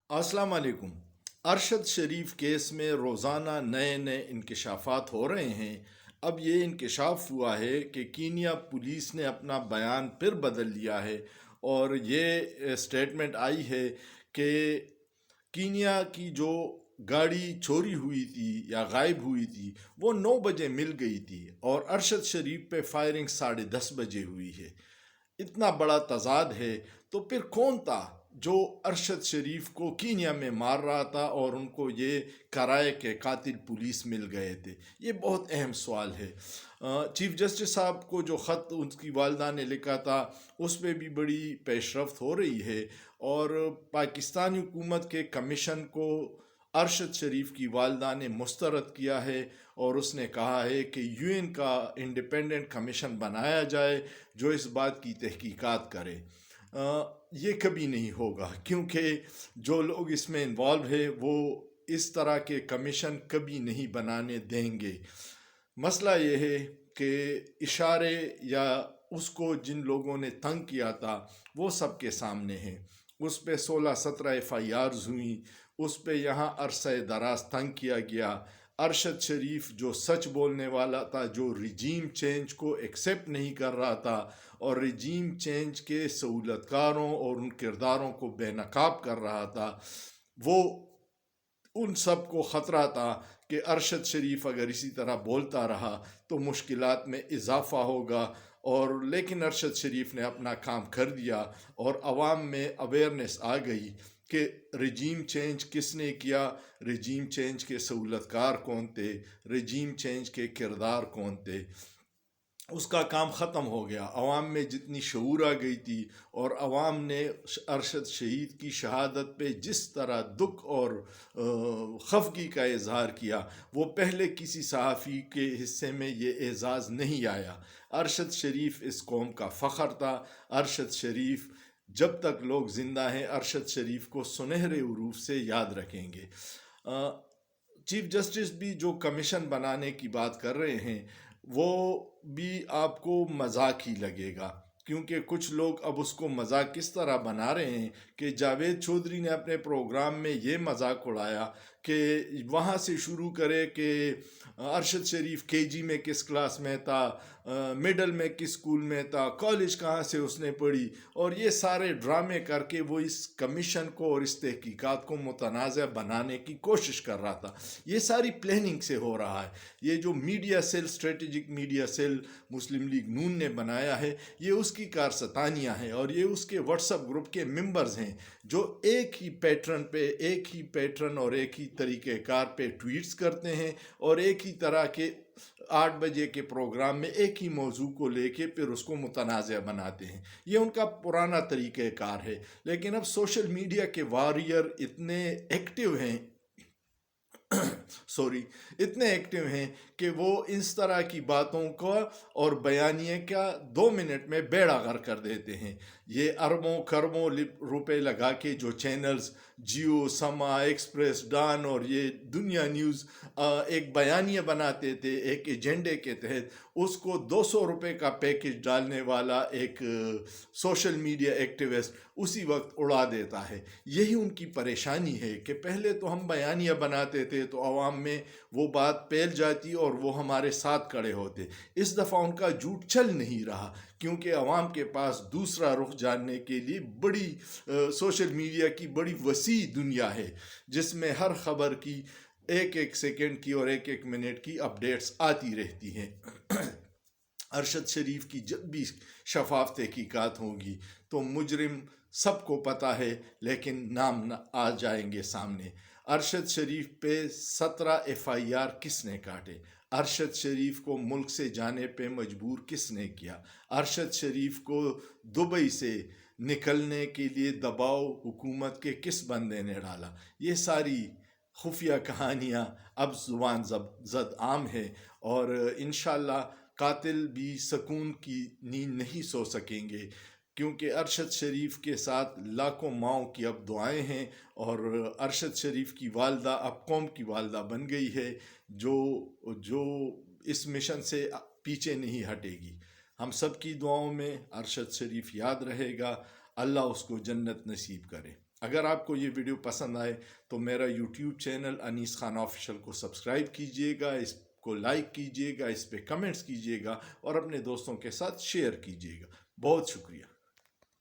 अस्सलाम वालेकुम। अरशद शरीफ केस में रोज़ाना नए नए इंकशाफात हो रहे हैं। अब ये इंकशाफ हुआ है कि कीनिया पुलिस ने अपना बयान फिर बदल लिया है और ये स्टेटमेंट आई है कि कीनिया की जो गाड़ी चोरी हुई थी या गायब हुई थी वो 9 बजे मिल गई थी और अरशद शरीफ पे फायरिंग 10:30 बजे हुई है। इतना बड़ा तजाद है, तो फिर कौन था जो अरशद शरीफ को कीनिया में मार रहा था और उनको ये कराए के कातिल पुलिस मिल गए थे? ये बहुत अहम सवाल है। चीफ जस्टिस साहब को जो ख़त उनकी वालदा ने लिखा था उस पर भी बड़ी पेशरफ्त हो रही है और पाकिस्तानी हुकूमत के कमीशन को अरशद शरीफ की वालदा ने मुस्तरद किया है और उसने कहा है कि यूएन का इंडिपेंडेंट कमीशन बनाया जाए जो इस बात की तहकीकात करे। ये कभी नहीं होगा क्योंकि जो लोग इसमें इन्वॉल्व है वो इस तरह के कमीशन कभी नहीं बनाने देंगे। मसला ये है कि इशारे या उसको जिन लोगों ने तंग किया था वो सबके सामने हैं। उस पे 16-17 FIRs हुई, उस पे यहाँ अरसे दराज तंग किया गया। अरशद शरीफ जो सच बोलने वाला था, जो रिजीम चेंज को एक्सेप्ट नहीं कर रहा था और रिजीम चेंज के सहूलतकारों और उन किरदारों को बेनकाब कर रहा था, वो उन सब को ख़तरा था कि अरशद शरीफ अगर इसी तरह बोलता रहा तो मुश्किलात में इजाफ़ा होगा। और लेकिन अरशद शरीफ ने अपना काम कर दिया और आवाम में अवेयरनेस आ गई कि रजीम चेंज किसने किया, रजीम चेंज के सहूलतकार कौन थे, रजीम चेंज के किरदार कौन थे। उसका काम ख़त्म हो गया। अवाम में जितनी शऊर आ गई थी और अवाम ने अरशद शहीद की शहादत पे जिस तरह दुख और खफगी का इजहार किया वो पहले किसी सहाफ़ी के हिस्से में ये एज़ाज़ नहीं आया। अरशद शरीफ इस कौम का फ़ख्र था। अरशद शरीफ जब तक लोग ज़िंदा हैं अरशद शरीफ को सुनहरे उरूफ से याद रखेंगे। चीफ जस्टिस भी जो कमीशन बनाने की बात कर रहे हैं वो भी आपको मजाक ही लगेगा क्योंकि कुछ लोग अब उसको मजाक किस तरह बना रहे हैं कि जावेद चौधरी ने अपने प्रोग्राम में ये मजाक उड़ाया कि वहाँ से शुरू करे कि अरशद शरीफ KG में किस क्लास में था, मिडल में किस स्कूल में था, कॉलेज कहाँ से उसने पढ़ी, और ये सारे ड्रामे करके वो इस कमीशन को और इस तहकीकात को मुतनाज़ बनाने की कोशिश कर रहा था। ये सारी प्लानिंग से हो रहा है। ये जो media cell, strategic media cell Muslim League Noon ने बनाया है, ये उसकी कारस्तानियाँ हैं और ये उसके व्हाट्सएप ग्रुप के मेंबर्स हैं जो एक ही पैटर्न और एक ही तरीक़ेकार पे ट्वीट्स करते हैं और एक ही तरह के 8 बजे के प्रोग्राम में एक ही मौजू को लेके फिर उसको मुतनाज़ बनाते हैं। ये उनका पुराना तरीक़ेकार है। लेकिन अब सोशल मीडिया के वॉरियर इतने एक्टिव हैं इतने एक्टिव हैं कि वो इस तरह की बातों का और बयानिए का 2 मिनट में बेड़ा गर्क कर देते हैं। ये अरबों खरबों रुपए लगा के जो चैनल्स जियो, समा, एक्सप्रेस, डान और ये दुनिया न्यूज़ एक बयानिया बनाते थे एक एजेंडे के तहत, उसको 200 रुपये का पैकेज डालने वाला एक सोशल मीडिया एक्टिविस्ट उसी वक्त उड़ा देता है। यही उनकी परेशानी है कि पहले तो हम बयानिया बनाते थे तो आवाम में वो बात फैल जाती और वो हमारे साथ खड़े होते। इस दफ़ा उनका झूठ चल नहीं रहा क्योंकि आवाम के पास दूसरा रुख जानने के लिए बड़ी सोशल मीडिया की बड़ी वसी दुनिया है जिसमें हर खबर की एक एक सेकंड की और एक एक मिनट की अपडेट्स आती रहती हैं। अरशद शरीफ की जब भी शफाफ तहकीकात होगी तो मुजरिम सबको पता है लेकिन नाम न आ जाएंगे सामने। अरशद शरीफ पे 17 FIR किसने काटे? अरशद शरीफ को मुल्क से जाने पे मजबूर किसने किया? अरशद शरीफ को दुबई से निकलने के लिए दबाव हुकूमत के किस बंदे ने डाला? ये सारी खुफिया कहानियाँ अब ज़ुबान ज़द आम है और इंशाल्लाह कातिल भी सुकून की नींद नहीं सो सकेंगे क्योंकि अरशद शरीफ के साथ लाखों माओं की अब दुआएं हैं और अरशद शरीफ की वालदा अब कौम की वालदा बन गई है जो जो इस मिशन से पीछे नहीं हटेगी। हम सब की दुआओं में अरशद शरीफ याद रहेगा। अल्लाह उसको जन्नत नसीब करे। اگر آپ کو یہ ویڈیو پسند آئے تو میرا یوٹیوب چینل انیس خان آفیشل کو سبسکرائب کیجئے گا، اس کو لائک کیجئے گا، اس پہ کمنٹس کیجئے گا اور اپنے دوستوں کے ساتھ شیئر کیجئے گا۔ بہت شکریہ۔